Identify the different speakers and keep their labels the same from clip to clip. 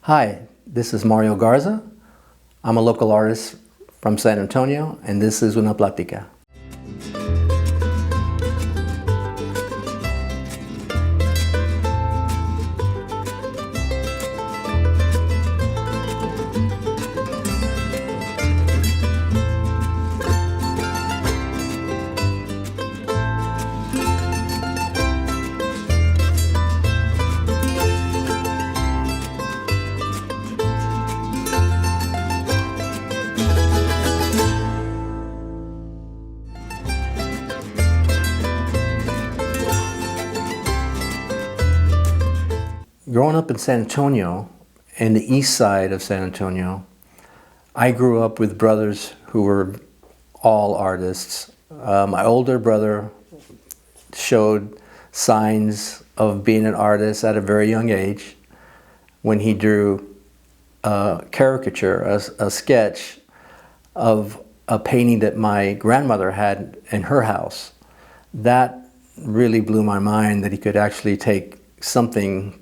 Speaker 1: Hi, this is Mario Garza. I'm a local artist from San Antonio, and this is Una Plática. Growing up in San Antonio, in the east side of San Antonio, I grew up with brothers who were all artists. My older brother showed signs of being an artist at a very young age when he drew a caricature, a sketch of a painting that my grandmother had in her house. That really blew my mind, that he could actually take something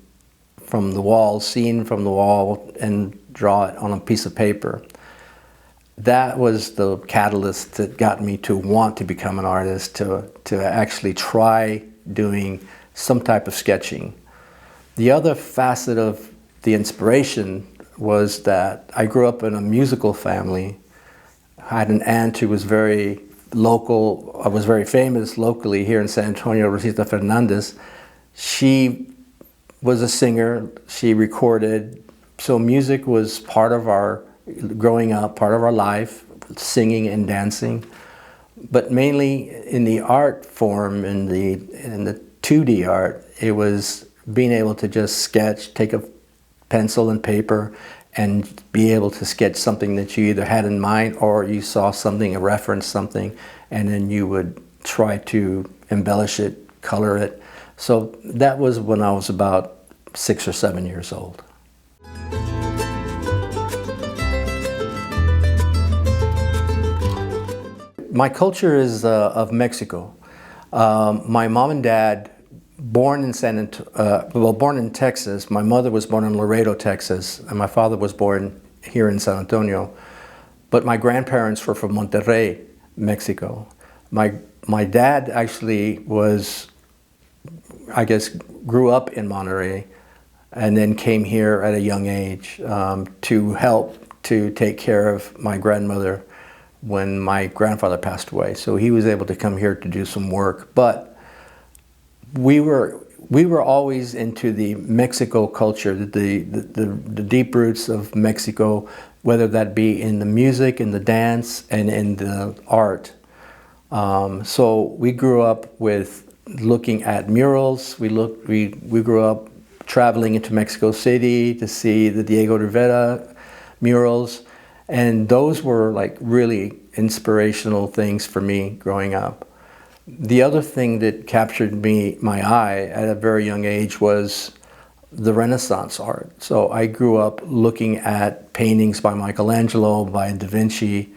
Speaker 1: from the wall, seen from the wall, and draw it on a piece of paper. That was the catalyst that got me to want to become an artist, to actually try doing some type of sketching. The other facet of the inspiration was that I grew up in a musical family. I had an aunt who was very local, was very famous locally here in San Antonio, Rosita Fernandez. She was a singer, she recorded, so music was part of our growing up, part of our life, singing and dancing. But mainly in the art form, in the 2D art, it was being able to just sketch, take a pencil and paper, and be able to sketch something that you either had in mind or you saw something, a reference something, and then you would try to embellish it, color it. So that was when I was about 6 or 7 years old. My culture is of Mexico. My mom and dad, born in Texas. My mother was born in Laredo, Texas, and my father was born here in San Antonio. But my grandparents were from Monterrey, Mexico. My dad actually was, I guess, grew up in Monterrey and then came here at a young age to help to take care of my grandmother when my grandfather passed away. So he was able to come here to do some work. But we were always into the Mexico culture, the deep roots of Mexico, whether that be in the music, in the dance, and in the art. So we grew up with looking at murals. We grew up traveling into Mexico City to see the Diego Rivera murals, and those were like really inspirational things for me growing up. The other thing that captured my eye at a very young age was the Renaissance art. So I grew up looking at paintings by Michelangelo, by Da Vinci.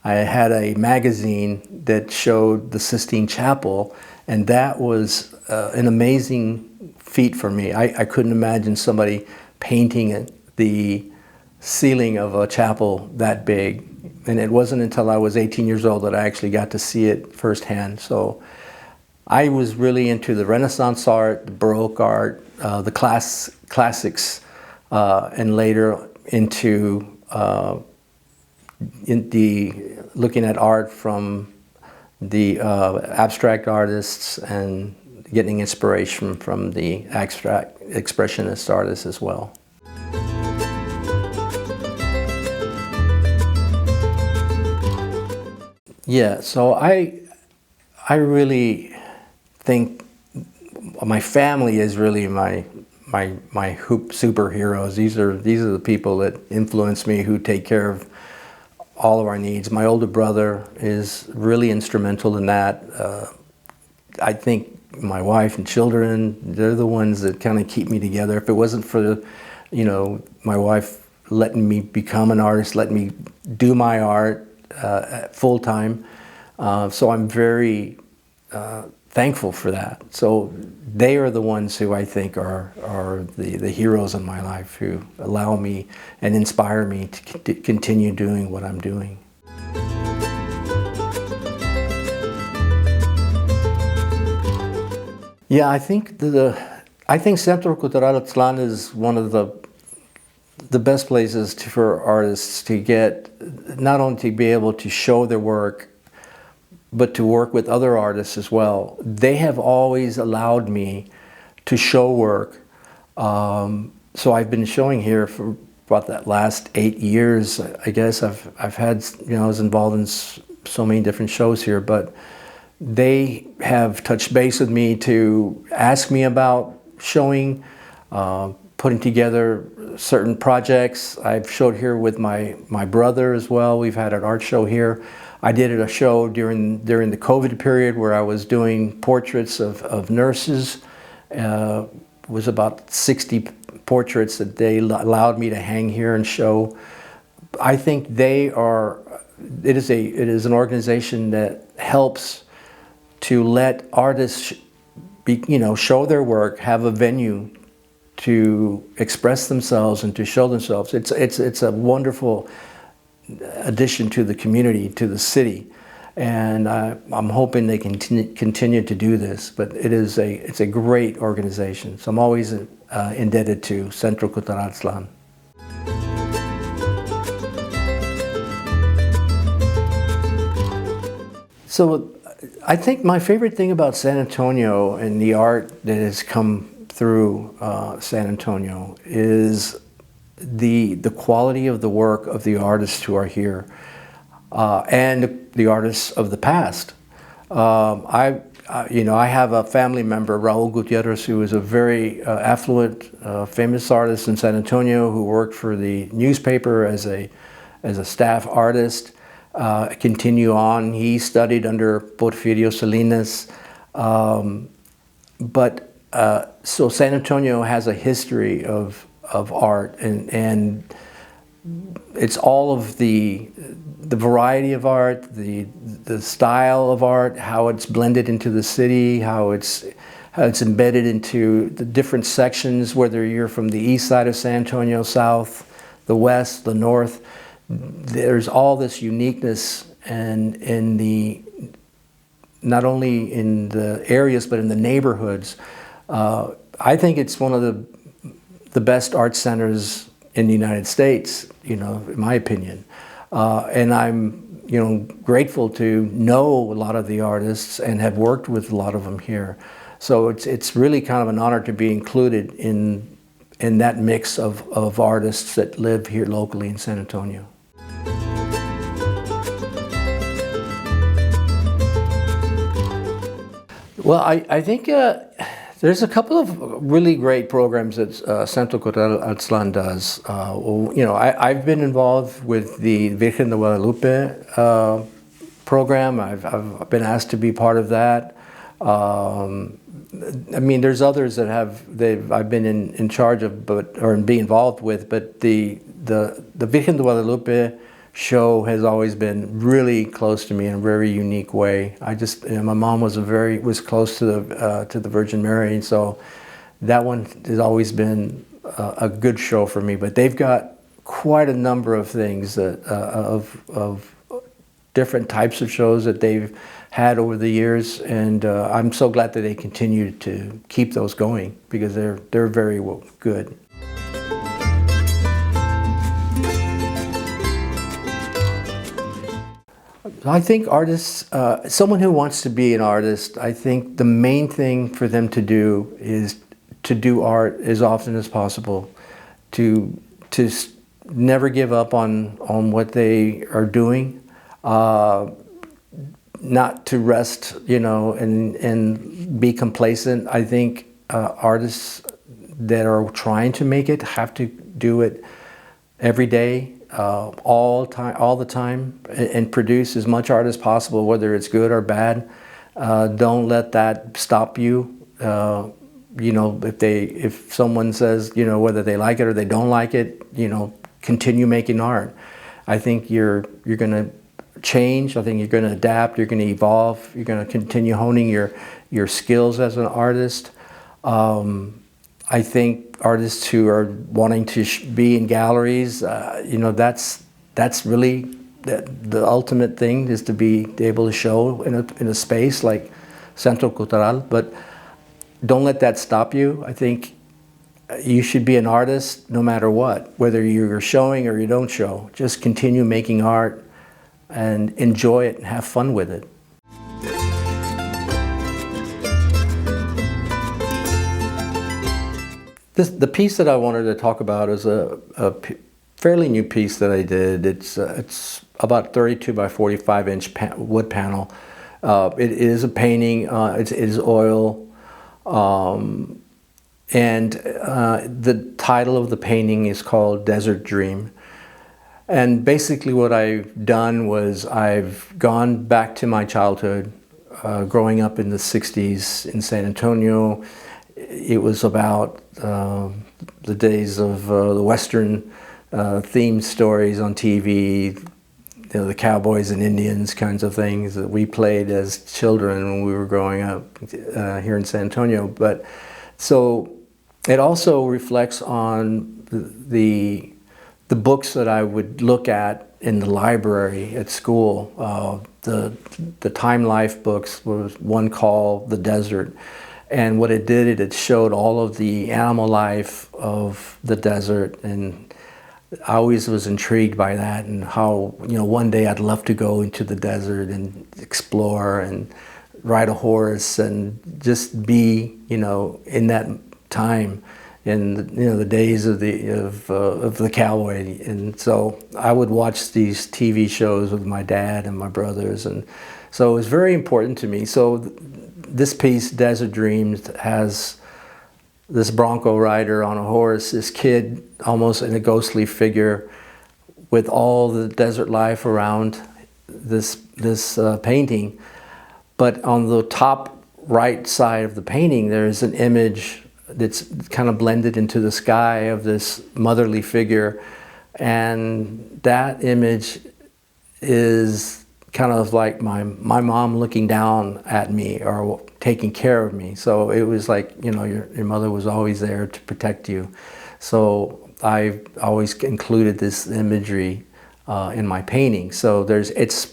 Speaker 1: I had a magazine that showed the Sistine Chapel, and that was an amazing feat for me. I couldn't imagine somebody painting the ceiling of a chapel that big. And it wasn't until I was 18 years old that I actually got to see it firsthand. So I was really into the Renaissance art, the Baroque art, the classics, and later into looking at art from the abstract artists and getting inspiration from the abstract expressionist artists as well. Yeah, so I really think my family is really my superheroes. These are the people that influence me, who take care of all of our needs. My older brother is really instrumental in that. I think my wife and children, they're the ones that kind of keep me together. If it wasn't for, my wife letting me become an artist, letting me do my art full time. So I'm very thankful for that. So they are the ones who I think are the heroes in my life, who allow me and inspire me to continue doing what I'm doing. Yeah, I think Centro Cultural Aztlán is one of the best places for artists to get, not only to be able to show their work, but to work with other artists as well. They have always allowed me to show work. So I've been showing here for about that last 8 years. I guess I've had, I was involved in so many different shows here, but they have touched base with me to ask me about showing, putting together certain projects. I've showed here with my brother as well. We've had an art show here. I did a show during the COVID period where I was doing portraits of nurses. It was about 60 portraits that they allowed me to hang here and show. I think it is an organization that helps to let artists show their work, have a venue to express themselves and to show themselves. It's a wonderful addition to the community, to the city, and I'm hoping they can continue to do this. But it's a great organization, so I'm always indebted to Centro Cultural Aztlán. So I think my favorite thing about San Antonio and the art that has come through San Antonio is the quality of the work of the artists who are here and the artists of the past. I have a family member, Raul Gutierrez, who is a very affluent, famous artist in San Antonio who worked for the newspaper as a staff artist. Continue on. He studied under Porfirio Salinas, so San Antonio has a history of art, and it's all of the variety of art, the style of art, how it's blended into the city, how it's embedded into the different sections, whether you're from the east side of San Antonio, south, the west, the north. There's all this uniqueness, and not only in the areas but in the neighborhoods. I think it's one of the best art centers in the United States, in my opinion. And I'm, grateful to know a lot of the artists and have worked with a lot of them here. So it's really kind of an honor to be included in that mix of artists that live here locally in San Antonio. Well, I think there's a couple of really great programs that Centro Cultural Aztlán does. I've been involved with the Virgen de Guadalupe program. I've been asked to be part of that. There's others that I've been in charge of, or be involved with. But the Virgen de Guadalupe show has always been really close to me in a very unique way. My mom was close to the Virgin Mary, and so that one has always been a good show for me. But they've got quite a number of things of different types of shows that they've had over the years, and I'm so glad that they continue to keep those going because they're very good. I think artists, someone who wants to be an artist, I think the main thing for them to do is to do art as often as possible, to never give up on what they are doing, not to rest, and be complacent. I think artists that are trying to make it have to do it every day, all the time, and produce as much art as possible, whether it's good or bad. Don't let that stop you. If someone says, whether they like it or they don't like it, continue making art. I think you're going to change. I think you're going to adapt. You're going to evolve. You're going to continue honing your skills as an artist. I think artists who are wanting to be in galleries, you know, that's really the ultimate thing, is to be able to show in a space like Centro Cultural. But don't let that stop you. I think you should be an artist no matter what, whether you're showing or you don't show. Just continue making art and enjoy it and have fun with it. The piece that I wanted to talk about is a fairly new piece that I did. It's about 32 by 45 inch wood panel. It is a painting. It is oil. And the title of the painting is called Desert Dream. And basically what I've done was I've gone back to my childhood, growing up in the 60s in San Antonio. It was about the days of the Western themed stories on TV, you know, the cowboys and Indians kinds of things that we played as children when we were growing up here in San Antonio. But so it also reflects on the books that I would look at in the library at school. The Time Life books was one called The Desert. And what it did, it showed all of the animal life of the desert, and I always was intrigued by that, and how, you know, one day I'd love to go into the desert and explore and ride a horse and just be, you know, in that time, in, you know, the days of the cowboy. And so I would watch these TV shows with my dad and my brothers, and so it was very important to me. So this piece, Desert Dreams, has this bronco rider on a horse, this kid almost in a ghostly figure with all the desert life around this painting. But on the top right side of the painting, there's an image that's kind of blended into the sky of this motherly figure. And that image is kind of like my mom looking down at me or taking care of me. So it was like, you know, your mother was always there to protect you. So I always included this imagery in my painting. So it's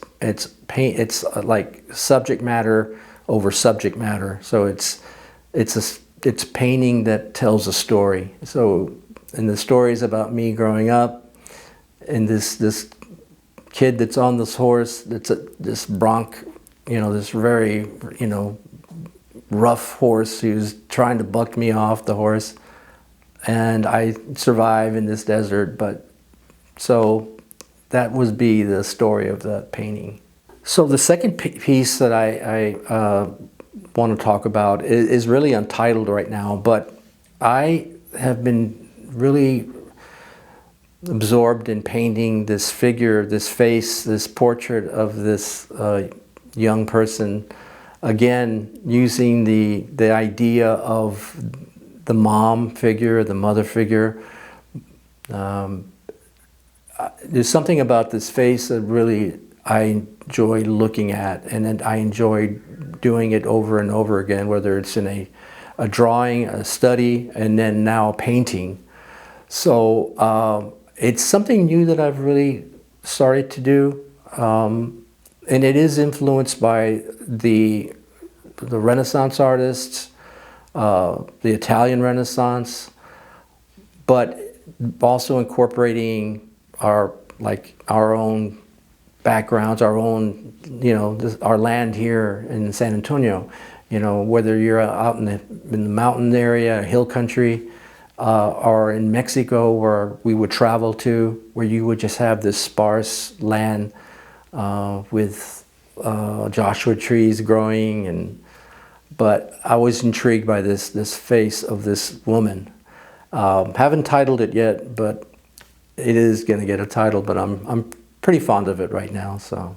Speaker 1: like subject matter over subject matter. So it's painting that tells a story. So, and the story is about me growing up, and this kid that's on this horse, this bronc, you know, this very, you know, rough horse who's trying to buck me off the horse, and I survive in this desert. But so that would be the story of that painting. So the second piece that I want to talk about is really untitled right now, but I have been really absorbed in painting this figure, this face, this portrait of this young person, again using the idea of the mom figure, the mother figure. There's something about this face that really I enjoy looking at, and I enjoy doing it over and over again, whether it's in a drawing, a study, and then now a painting. So it's something new that I've really started to do, and it is influenced by the Renaissance artists, the Italian Renaissance, but also incorporating our own backgrounds, our own, you know, our land here in San Antonio. You know, whether you're out in the mountain area, hill country, or in Mexico, where we would travel to, where you would just have this sparse land with Joshua trees growing, but I was intrigued by this face of this woman. Haven't titled it yet, but it is going to get a title. But I'm pretty fond of it right now. So.